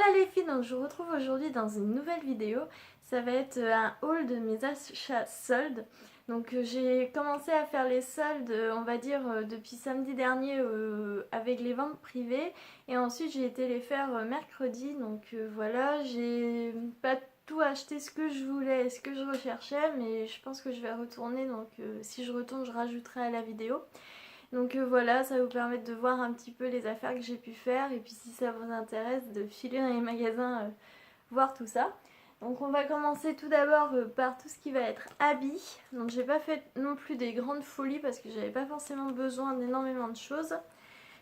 Voilà les filles, donc je vous retrouve aujourd'hui dans une nouvelle vidéo. Ça va être un haul de mes achats soldes. Donc j'ai commencé à faire les soldes, on va dire, depuis samedi dernier avec les ventes privées. Et ensuite j'ai été les faire mercredi. Donc voilà, j'ai pas tout acheté ce que je voulais et ce que je recherchais. Mais je pense que je vais retourner, donc si je retourne je rajouterai à la vidéo. Donc voilà, ça va vous permettre de voir un petit peu les affaires que j'ai pu faire. Et puis si ça vous intéresse, de filer dans les magasins, voir tout ça. Donc on va commencer tout d'abord par tout ce qui va être habits. Donc j'ai pas fait non plus des grandes folies parce que j'avais pas forcément besoin d'énormément de choses.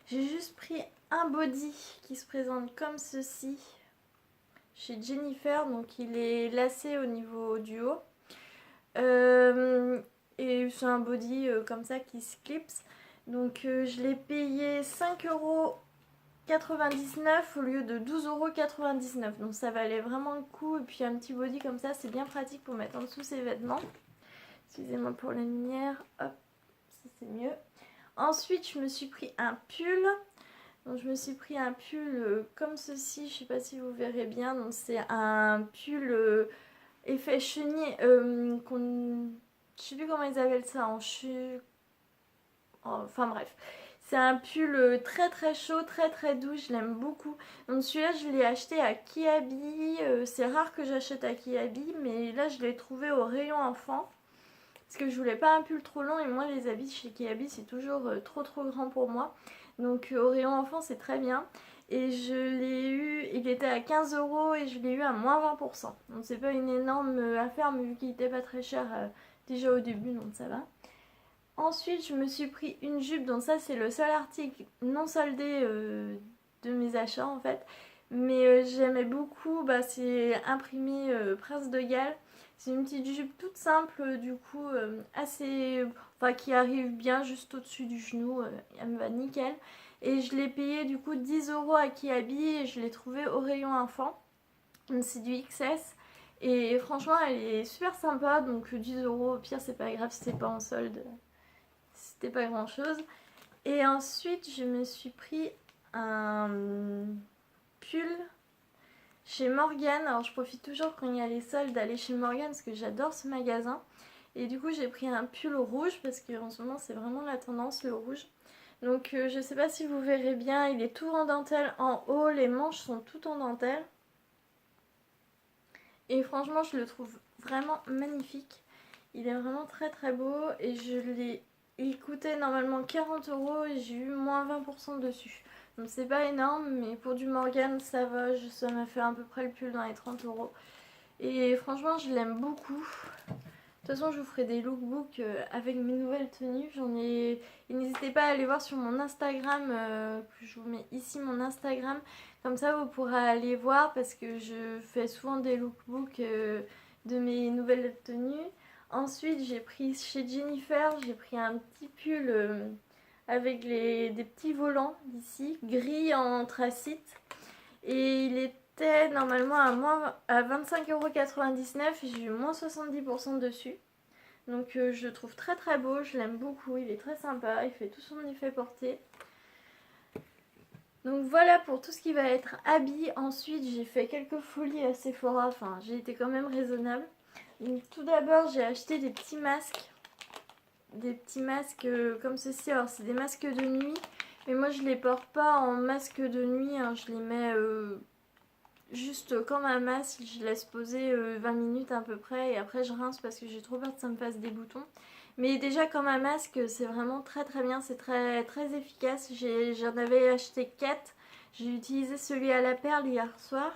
J'ai juste pris un body qui se présente comme ceci chez Jennifer. Donc il est lacé au niveau du haut. Et c'est un body comme ça qui se clipse. Donc je l'ai payé 5,99 € au lieu de 12,99 €. Donc ça valait vraiment le coup. Et puis un petit body comme ça, c'est bien pratique pour mettre en dessous ses vêtements. Excusez-moi pour la lumière. Hop, ça c'est mieux. Ensuite, je me suis pris un pull. Donc je me suis pris un pull comme ceci. Je sais pas si vous verrez bien. Donc c'est un pull effet chenille. Je sais plus comment ils appellent ça en enfin bref. C'est un pull très très chaud, très très doux, je l'aime beaucoup. Donc celui-là je l'ai acheté à Kiabi, c'est rare que j'achète à Kiabi, mais là je l'ai trouvé au rayon enfant. Parce que je voulais pas un pull trop long et moi les habits chez Kiabi c'est toujours trop grand pour moi. Donc au rayon enfant c'est très bien. Et je l'ai eu, il était à 15 € et je l'ai eu à moins 20%. Donc c'est pas une énorme affaire mais vu qu'il était pas très cher déjà au début donc ça va. Ensuite, je me suis pris une jupe, donc ça c'est le seul article non soldé de mes achats en fait. Mais j'aimais beaucoup, c'est imprimé Prince de Galles. C'est une petite jupe toute simple, du coup assez, enfin qui arrive bien juste au-dessus du genou, elle me va nickel. Et je l'ai payé du coup 10 € à Kiabi et je l'ai trouvé au rayon enfant. Donc c'est du XS. Et franchement, elle est super sympa, donc 10 € au pire, c'est pas grave si c'est pas en solde. C'était pas grand chose. Et ensuite, je me suis pris un pull chez Morgan. Alors, je profite toujours quand il y a les soldes d'aller chez Morgan parce que j'adore ce magasin. Et du coup, j'ai pris un pull rouge parce qu'en ce moment, c'est vraiment la tendance, le rouge. Donc, je sais pas si vous verrez bien, il est tout en dentelle en haut. Les manches sont toutes en dentelle. Et franchement, je le trouve vraiment magnifique. Il est vraiment très très beau et il coûtait normalement 40 € et j'ai eu moins 20% dessus. Donc c'est pas énorme mais pour du Morgan ça va, ça m'a fait à peu près le pull dans les 30 €. Et franchement je l'aime beaucoup. De toute façon je vous ferai des lookbooks avec mes nouvelles tenues. Et n'hésitez pas à aller voir sur mon Instagram, que je vous mets ici mon Instagram. Comme ça vous pourrez aller voir parce que je fais souvent des lookbooks de mes nouvelles tenues. Ensuite, j'ai pris chez Jennifer, j'ai pris un petit pull avec des petits volants ici, gris en anthracite. Et il était normalement à 25,99 € et j'ai eu moins 70% dessus. Donc je le trouve très très beau, je l'aime beaucoup, il est très sympa, il fait tout son effet porté. Donc voilà pour tout ce qui va être habits. Ensuite, j'ai fait quelques folies à Sephora, enfin j'ai été quand même raisonnable. Donc tout d'abord j'ai acheté des petits masques. Des petits masques comme ceci. Alors c'est des masques de nuit. Mais moi je les porte pas en masque de nuit. Hein. Je les mets juste comme un masque. Je laisse poser 20 minutes à peu près. Et après je rince parce que j'ai trop peur que ça me fasse des boutons. Mais déjà comme un masque c'est vraiment très très bien. C'est très très efficace. J'en avais acheté 4. J'ai utilisé celui à la perle hier soir.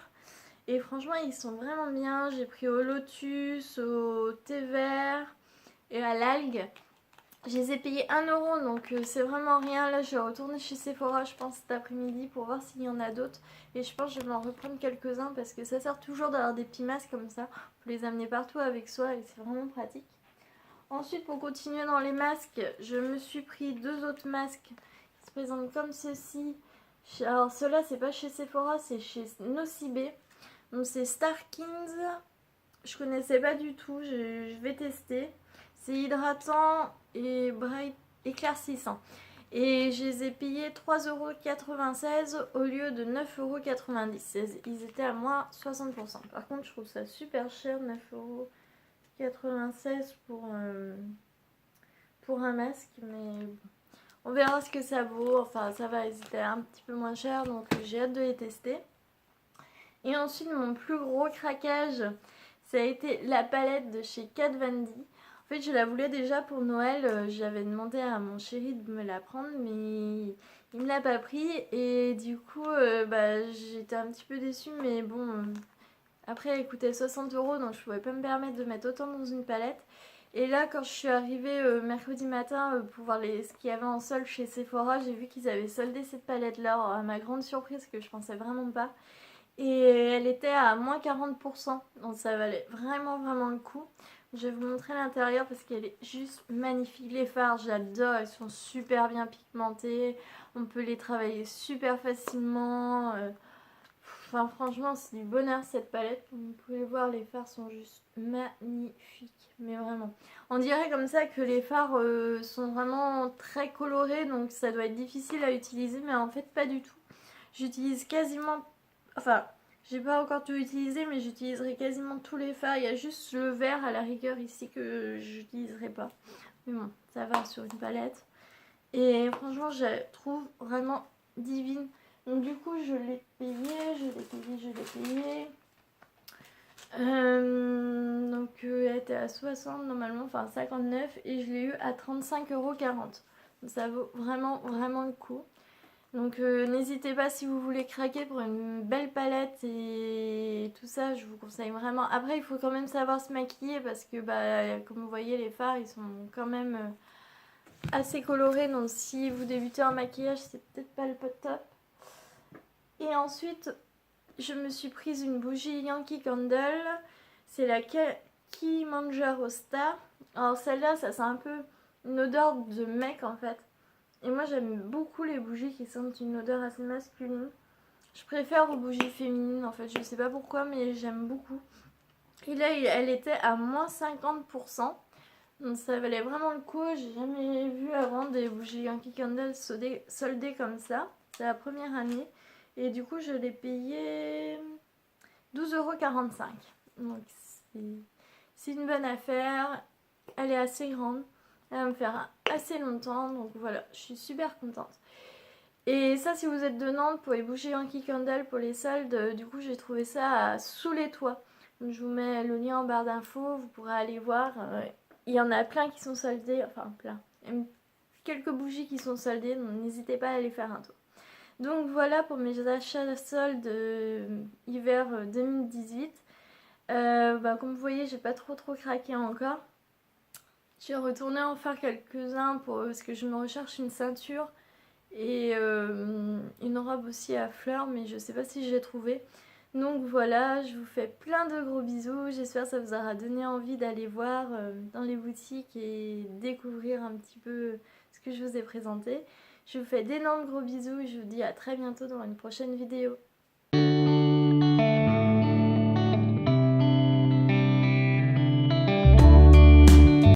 Et franchement ils sont vraiment bien. J'ai pris au lotus, au thé vert et à l'algue. Je les ai payés 1 € donc c'est vraiment rien. Là je vais retourner chez Sephora je pense cet après-midi pour voir s'il y en a d'autres. Et je pense que je vais en reprendre quelques-uns parce que ça sert toujours d'avoir des petits masques comme ça. Pour les amener partout avec soi et c'est vraiment pratique. Ensuite pour continuer dans les masques, je me suis pris 2 autres masques qui se présentent comme ceci. Alors ceux-là c'est pas chez Sephora, c'est chez Nocibé. Donc c'est Starkins. Je connaissais pas du tout, je vais tester. C'est hydratant et bright, éclaircissant. Et je les ai payés 3,96 € au lieu de 9,90 €. Ils étaient à moins 60%. Par contre, je trouve ça super cher, 9,96 € pour un masque. Mais on verra ce que ça vaut. Enfin, ça va, ils étaient un petit peu moins chers, donc j'ai hâte de les tester. Et ensuite, mon plus gros craquage, ça a été la palette de chez Kat Von D. En fait, je la voulais déjà pour Noël. J'avais demandé à mon chéri de me la prendre, mais il me l'a pas pris. Et du coup, j'étais un petit peu déçue. Mais bon, après, elle coûtait 60 €, donc je pouvais pas me permettre de mettre autant dans une palette. Et là, quand je suis arrivée mercredi matin pour voir ce qu'il y avait en solde chez Sephora, j'ai vu qu'ils avaient soldé cette palette-là. Alors, à ma grande surprise, que je pensais vraiment pas. Et elle était à moins 40%, donc ça valait vraiment vraiment le coup. Je vais vous montrer l'intérieur parce qu'elle est juste magnifique. Les fards, j'adore, ils sont super bien pigmentés. On peut les travailler super facilement. Enfin franchement, c'est du bonheur cette palette. Comme vous pouvez voir, les fards sont juste magnifiques, mais vraiment. On dirait comme ça que les fards sont vraiment très colorés, donc ça doit être difficile à utiliser, mais en fait pas du tout. J'utilise quasiment... Enfin, j'ai pas encore tout utilisé, mais j'utiliserai quasiment tous les fards. Il y a juste le vert à la rigueur ici que j'utiliserai pas. Mais bon, ça va sur une palette. Et franchement, je la trouve vraiment divine. Donc du coup, je l'ai payé. Elle était à 60 normalement, enfin 59. Et je l'ai eu à 35,40 €. Donc ça vaut vraiment, vraiment le coup. Donc n'hésitez pas si vous voulez craquer pour une belle palette et tout ça, je vous conseille vraiment. Après, il faut quand même savoir se maquiller parce que comme vous voyez, les fards ils sont quand même assez colorés. Donc si vous débutez en maquillage, c'est peut-être pas le top. Et ensuite, je me suis prise une bougie Yankee Candle. C'est la Kilimanjaro Star. Alors celle-là, ça sent un peu une odeur de mec en fait. Et moi j'aime beaucoup les bougies qui sentent une odeur assez masculine. Je préfère aux bougies féminines en fait, je sais pas pourquoi mais j'aime beaucoup. Et là elle était à moins 50%. Donc ça valait vraiment le coup, j'ai jamais vu avant des bougies Yankee Candle soldées comme ça. C'est la première année. Et du coup je l'ai payé 12,45 €. Donc c'est une bonne affaire, elle est assez grande. Elle va me faire assez longtemps, donc voilà, je suis super contente. Et ça, si vous êtes de Nantes, pour les bougies Yankee Candle, pour les soldes, du coup j'ai trouvé ça à Sous les Toits. Donc, je vous mets le lien en barre d'infos, vous pourrez aller voir. Il y en a plein qui sont soldés, enfin plein. Il y a quelques bougies qui sont soldées, donc n'hésitez pas à aller faire un tour. Donc voilà pour mes achats soldes hiver 2018. Comme vous voyez, j'ai pas trop craqué encore. Je suis retournée en faire quelques-uns parce que je me recherche une ceinture et une robe aussi à fleurs, mais je sais pas si je l'ai trouvée. Donc voilà, je vous fais plein de gros bisous. J'espère que ça vous aura donné envie d'aller voir dans les boutiques et découvrir un petit peu ce que je vous ai présenté. Je vous fais d'énormes gros bisous et je vous dis à très bientôt dans une prochaine vidéo.